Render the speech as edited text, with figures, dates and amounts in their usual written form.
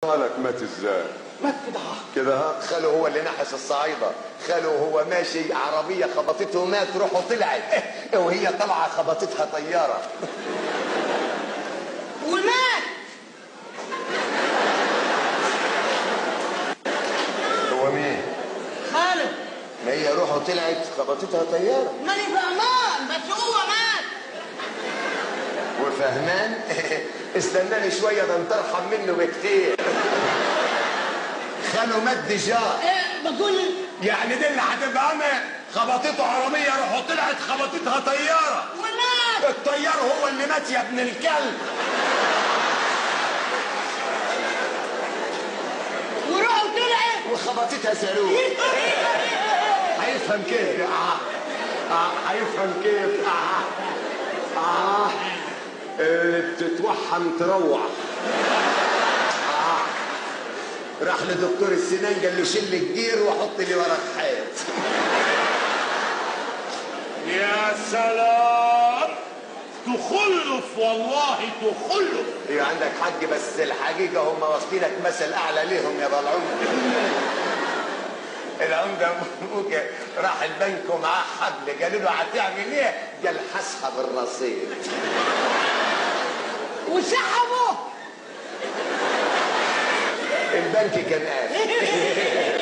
مالك مات ازاي؟ مات كده كده ها؟ خاله هو اللي نحس الصعيدة. خاله وهو ماشي عربية خبطته مات، روحه طلعت وهي طالعة خبطتها طيارة ومات. هو مين؟ خاله. ما هي روحه طلعت خبطتها طيارة. ماني فهمان بس هو مات. وفهمان؟ استناني شوية، ده انت ارحم منه بكتير. خاله مات ديجا. ايه بقول يعني دي اللي هتبقى انا خبطته عربية روحه طلعت خبطتها طيارة ومات. الطيار هو اللي مات يا ابن الكلب. وروحه طلعت وخبطتها صاروخ. هيفهم كيف؟ هيفهم كيف؟ تتوحم تروح. راح لدكتور السنان قال له شيل الجير وحط لي ورق حيط. يا سلام، تخلف والله تخلف. ايه عندك حق، بس الحقيقه هم واخدينك مثل اعلى ليهم يا العمده. العمده ابوك راح البنك ومعاه حبل، قالوا له هتعمل ايه؟ قال هسحب الرصيد وسحبه. البنك كان قافل.